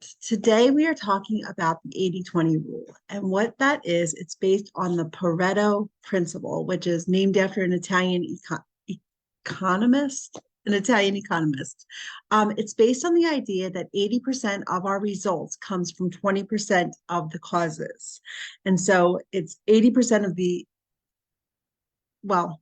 right. Today we are talking about the 80-20 rule. And what that is, it's based on the Pareto principle, which is named after an Italian economist, an Italian economist. It's based on the idea that 80% of our results comes from 20% of the causes. And so it's 80% of the, well,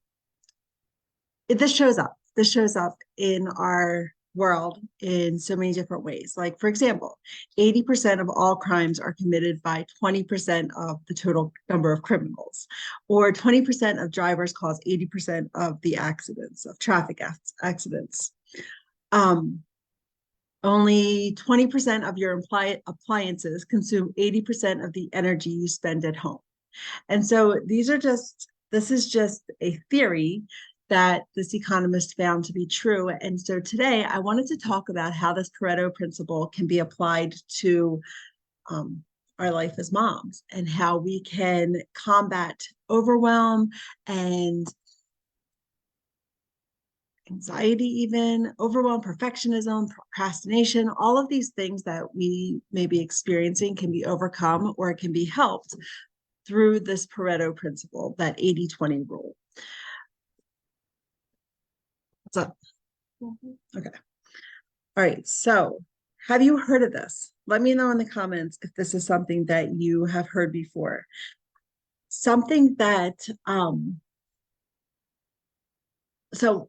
this shows up. This shows up in our world in so many different ways. Like, for example, 80% of all crimes are committed by 20% of the total number of criminals, or 20% of drivers cause 80% of the accidents, of traffic accidents. Only 20% of your appliances consume 80% of the energy you spend at home. And so this is just a theory that this economist found to be true. And so today I wanted to talk about how this Pareto principle can be applied to our life as moms, and how we can combat overwhelm and anxiety, even overwhelm, perfectionism, procrastination. All of these things that we may be experiencing can be overcome, or it can be helped through this Pareto principle, that 80-20 rule. What's up? Okay. All right. So have you heard of this? Let me know in the comments if this is something that you have heard before. Something that, so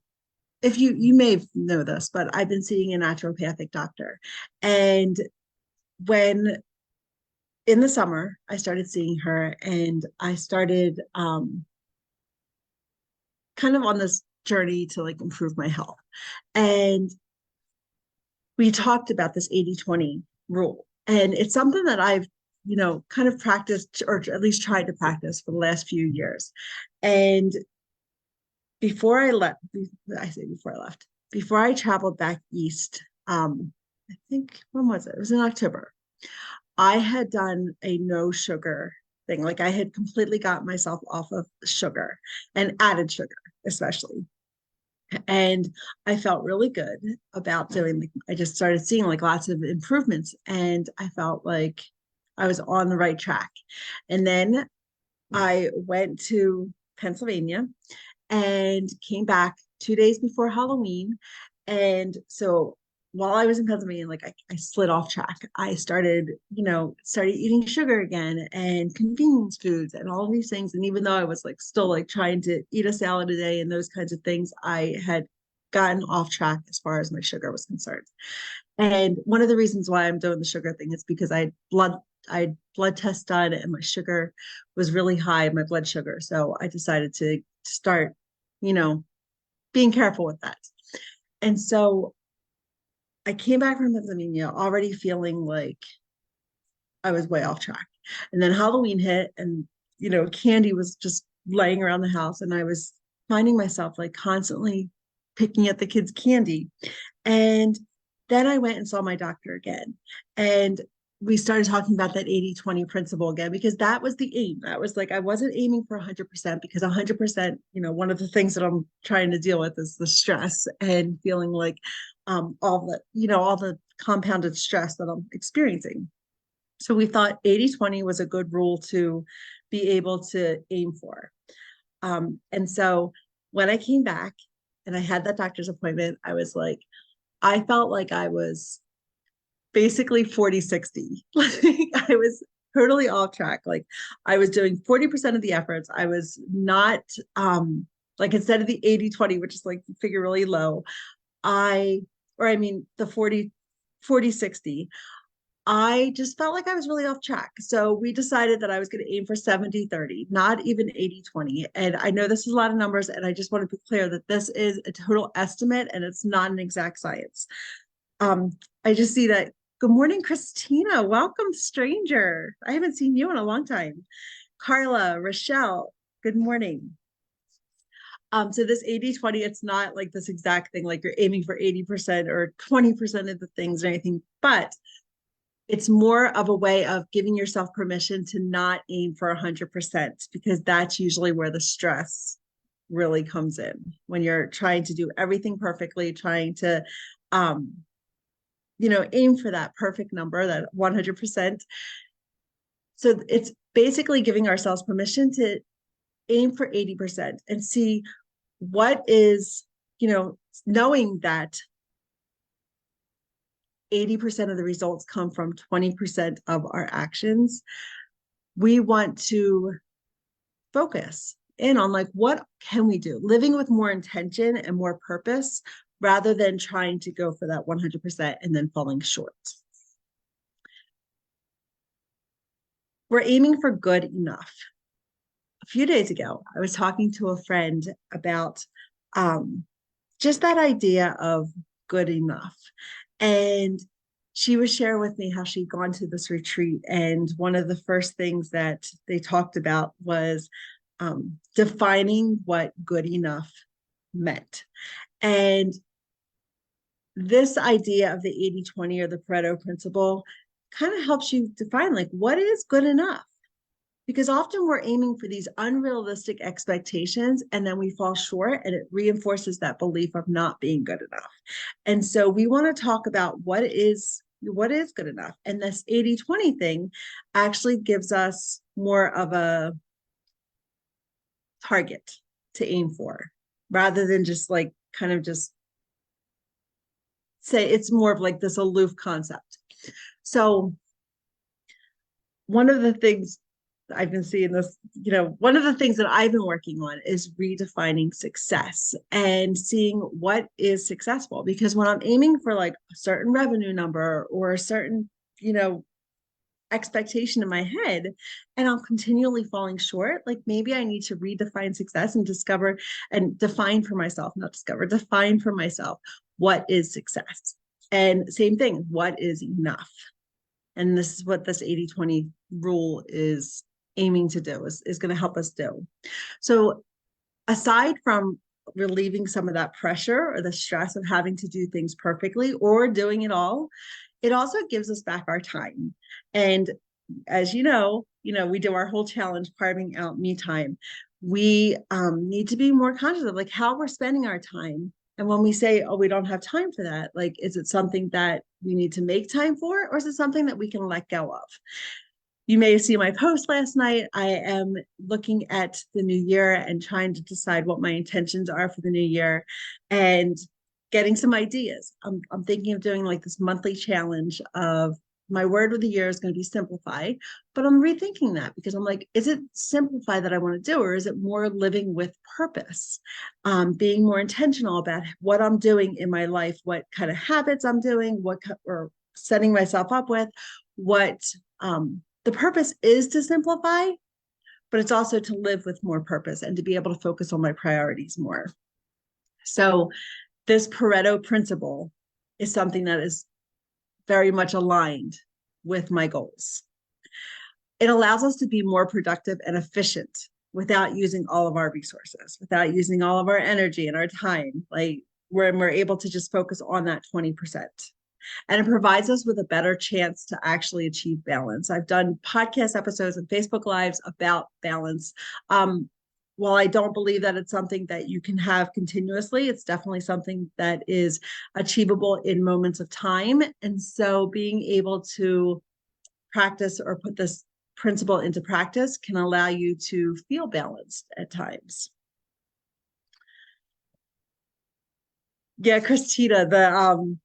if you may know this, but I've been seeing a naturopathic doctor. And when in the summer, I started seeing her, and I started kind of on this journey to like improve my health. And we talked about this 80-20 rule. And it's something that I've, kind of practiced, or at least tried to practice, for the last few years. And before I traveled back east, I think, when was it? It was in October. I had done a no sugar thing. Like, I had completely got myself off of sugar and added sugar, especially. And I felt really good about doing, I just started seeing like lots of improvements, and I felt like I was on the right track. And then I went to Pennsylvania and came back 2 days before Halloween. And so while I was in Pennsylvania, like I slid off track. I started eating sugar again, and convenience foods, and all of these things. And even though I was like still like trying to eat a salad a day and those kinds of things, I had gotten off track as far as my sugar was concerned. And one of the reasons why I'm doing the sugar thing is because I had blood tests done, and my sugar was really high, my blood sugar. So I decided to start, being careful with that. And so I came back from Pennsylvania already feeling like I was way off track. And then Halloween hit, and, candy was just laying around the house. And I was finding myself like constantly picking at the kids' candy. And then I went and saw my doctor again. And we started talking about that 80-20 principle again, because that was the aim. That was like, I wasn't aiming for 100%, because 100%, one of the things that I'm trying to deal with is the stress, and feeling like all the compounded stress that I'm experiencing. So we thought 80-20 was a good rule to be able to aim for. And so when I came back and I had that doctor's appointment, I was like, I felt like I was basically 40-60. Like, I was totally off track. Like, I was doing 40% of the efforts. I was not, like, instead of the 80-20, which is like figure really low, the 40-60, I just felt like I was really off track. So we decided that I was going to aim for 70-30, not even 80-20. And I know this is a lot of numbers, and I just want to be clear that this is a total estimate, and it's not an exact science. I just see that. Good morning, Christina. Welcome, stranger. I haven't seen you in a long time. Carla, Rochelle, good morning. So this 80-20, it's not like this exact thing, like you're aiming for 80% or 20% of the things or anything, but it's more of a way of giving yourself permission to not aim for 100%, because that's usually where the stress really comes in, when you're trying to do everything perfectly, trying to aim for that perfect number, that 100%. So it's basically giving ourselves permission to aim for 80% and see what is, knowing that 80% of the results come from 20% of our actions. We want to focus in on like, what can we do? Living with more intention and more purpose rather than trying to go for that 100% and then falling short. We're aiming for good enough. A few days ago, I was talking to a friend about just that idea of good enough. And she was sharing with me how she'd gone to this retreat. And one of the first things that they talked about was defining what good enough meant. And this idea of the 80-20 or the Pareto principle kind of helps you define like, what is good enough? Because often we're aiming for these unrealistic expectations and then we fall short, and it reinforces that belief of not being good enough. And so we want to talk about what is good enough. And this 80-20 thing actually gives us more of a target to aim for rather than just like kind of just say, it's more of like this aloof concept. So one of the things I've been seeing this, one of the things that I've been working on is redefining success and seeing what is successful. Because when I'm aiming for like a certain revenue number or a certain, expectation in my head, and I'm continually falling short, like maybe I need to redefine success and discover and define for myself, not discover, define for myself what is success. And same thing, what is enough? And this is what this 80-20 rule is aiming to do, is going to help us do. So aside from relieving some of that pressure or the stress of having to do things perfectly or doing it all, it also gives us back our time. And as you know, we do our whole challenge, carving out me time. We need to be more conscious of like how we're spending our time. And when we say, oh, we don't have time for that, like, is it something that we need to make time for, or is it something that we can let go of? You may have seen my post last night. I am looking at the new year and trying to decide what my intentions are for the new year and getting some ideas. I'm thinking of doing like this monthly challenge of my word of the year is going to be simplify, but I'm rethinking that because I'm like, is it simplify that I want to do, or is it more living with purpose, being more intentional about what I'm doing in my life, what kind of habits I'm doing, or setting myself up with, what the purpose is to simplify, but it's also to live with more purpose and to be able to focus on my priorities more. So this Pareto principle is something that is very much aligned with my goals. It allows us to be more productive and efficient without using all of our resources, without using all of our energy and our time. Like we're able to just focus on that 20%. And it provides us with a better chance to actually achieve balance. I've done podcast episodes and Facebook Lives about balance. While I don't believe that it's something that you can have continuously, it's definitely something that is achievable in moments of time. And so being able to practice or put this principle into practice can allow you to feel balanced at times. Yeah, Christina, the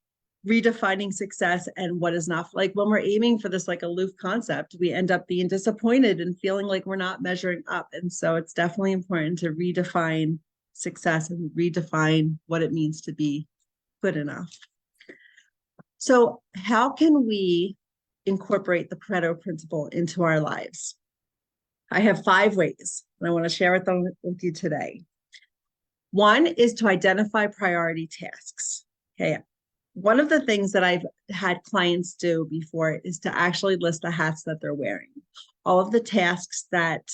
redefining success and what is enough. Like when we're aiming for this like aloof concept, we end up being disappointed and feeling like we're not measuring up. And so it's definitely important to redefine success and redefine what it means to be good enough. So how can we incorporate the Pareto principle into our lives? I have 5 ways, and I want to share them with you today. One is to identify priority tasks. Okay. One of the things that I've had clients do before is to actually list the hats that they're wearing, all of the tasks that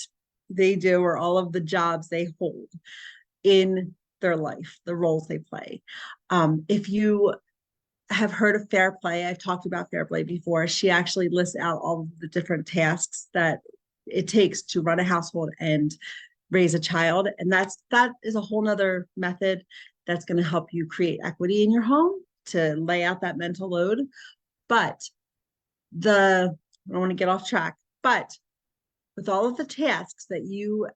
they do, or all of the jobs they hold in their life, the roles they play. If you have heard of Fair Play, I've talked about Fair Play before. She actually lists out all of the different tasks that it takes to run a household and raise a child. And that is a whole nother method that's going to help you create equity in your home. to lay out that mental load. But I don't want to get off track, but with all of the tasks that you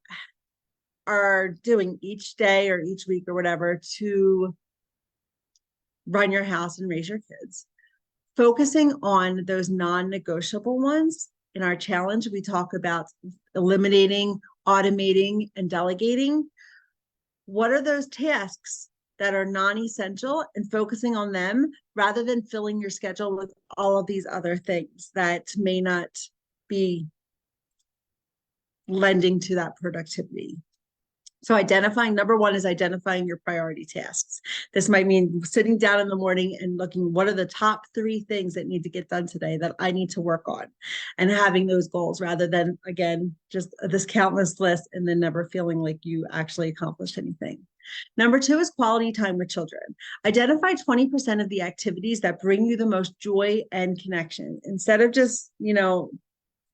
are doing each day or each week or whatever to run your house and raise your kids, focusing on those non-negotiable ones. In our challenge, we talk about eliminating, automating, and delegating. What are those tasks that are non-essential, and focusing on them rather than filling your schedule with all of these other things that may not be lending to that productivity? So identifying, number one is identifying your priority tasks. This might mean sitting down in the morning and looking, what are the top 3 things that need to get done today that I need to work on, and having those goals rather than, again, just this countless list and then never feeling like you actually accomplished anything. Number 2 is quality time with children. Identify 20% of the activities that bring you the most joy and connection. Instead of just,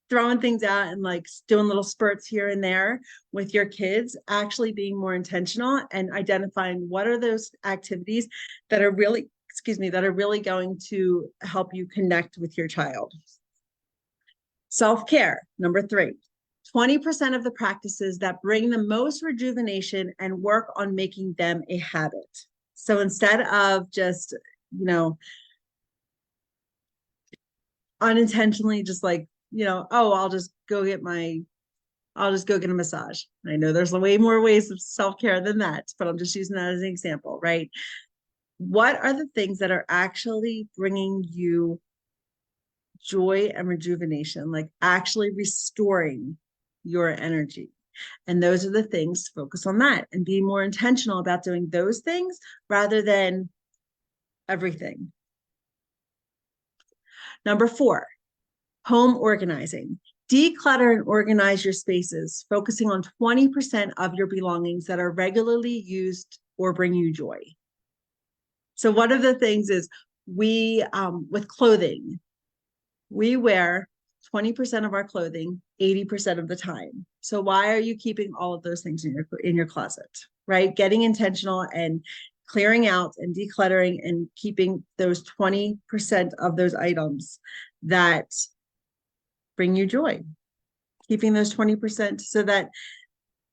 throwing things out and like doing little spurts here and there with your kids, actually being more intentional and identifying what are those activities that are really, going to help you connect with your child. Self-care, number 3. 20% of the practices that bring the most rejuvenation and work on making them a habit. So instead of just, unintentionally just like, I'll just go get a massage. I know there's way more ways of self-care than that, but I'm just using that as an example, right? What are the things that are actually bringing you joy and rejuvenation, like actually restoring your energy? And those are the things, focus on that and be more intentional about doing those things rather than everything. Number 4, home organizing. Declutter and organize your spaces, focusing on 20% of your belongings that are regularly used or bring you joy. So one of the things is with clothing, we wear 20% of our clothing 80% of the time. So why are you keeping all of those things in your closet, right? Getting intentional and clearing out and decluttering and keeping those 20% of those items that bring you joy, keeping those 20% so that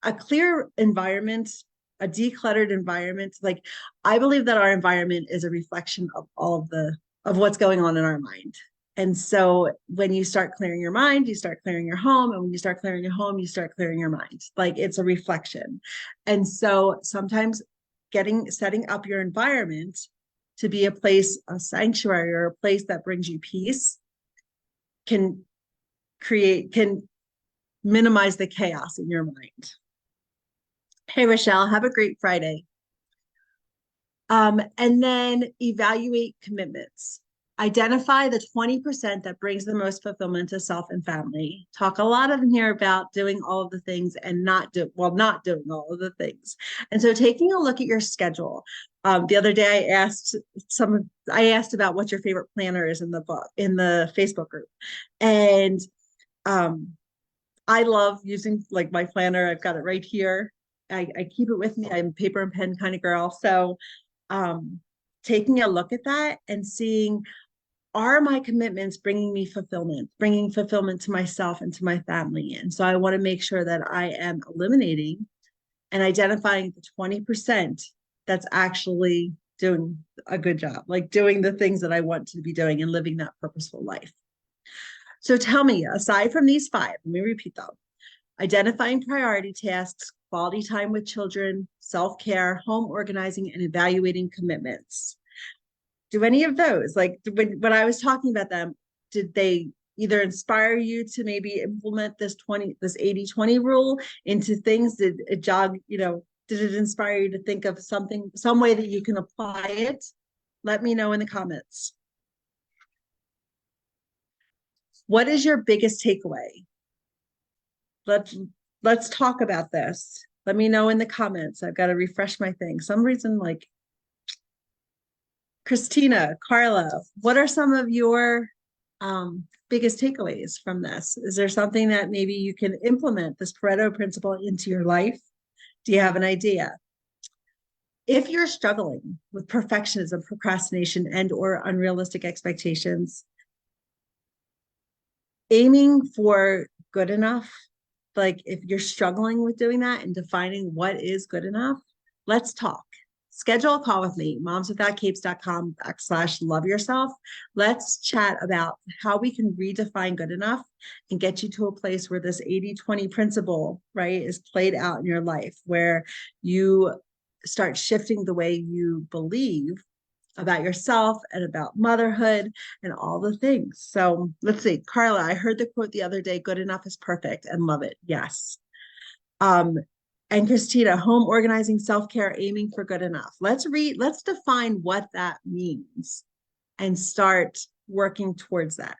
a clear environment, a decluttered environment, like I believe that our environment is a reflection of all of what's going on in our mind. And so when you start clearing your mind, you start clearing your home. And when you start clearing your home, you start clearing your mind. Like it's a reflection. And so sometimes setting up your environment to be a sanctuary or a place that brings you peace can minimize the chaos in your mind. Hey, Rochelle, have a great Friday. And then evaluate commitments. Identify the 20% that brings the most fulfillment to self and family. Talk a lot in here about doing all of the things and not doing all of the things. And so taking a look at your schedule. The other day I asked about what your favorite planner is in the Facebook group. And I love using like my planner. I've got it right here. I keep it with me. I'm a paper and pen kind of girl. So taking a look at that and seeing, are my commitments bringing fulfillment to myself and to my family? And so I want to make sure that I am eliminating and identifying the 20% that's actually doing a good job, like doing the things that I want to be doing and living that purposeful life. So tell me, aside from these 5, let me repeat them: identifying priority tasks, quality time with children, self-care, home organizing, and evaluating commitments. Do any of those, like when I was talking about them, did they either inspire you to maybe implement this 80-20 rule into things? Did it did it inspire you to think of some way that you can apply it? Let me know in the comments. What is your biggest takeaway? Let's talk about this. Let me know in the comments. I've got to refresh my thing. Some reason, like Christina, Carla, what are some of your biggest takeaways from this? Is there something that maybe you can implement this Pareto principle into your life? Do you have an idea? If you're struggling with perfectionism, procrastination, and or unrealistic expectations, aiming for good enough, like if you're struggling with doing that and defining what is good enough, let's talk. Schedule a call with me, momswithoutcapes.com/love yourself. Let's chat about how we can redefine good enough and get you to a place where this 80/20 principle, right, is played out in your life, where you start shifting the way you believe about yourself and about motherhood and all the things. So let's see. Carla, I heard the quote the other day, good enough is perfect, and love it. Yes. Um, and Christina, home organizing, self-care, aiming for good enough. Let's define what that means and start working towards that.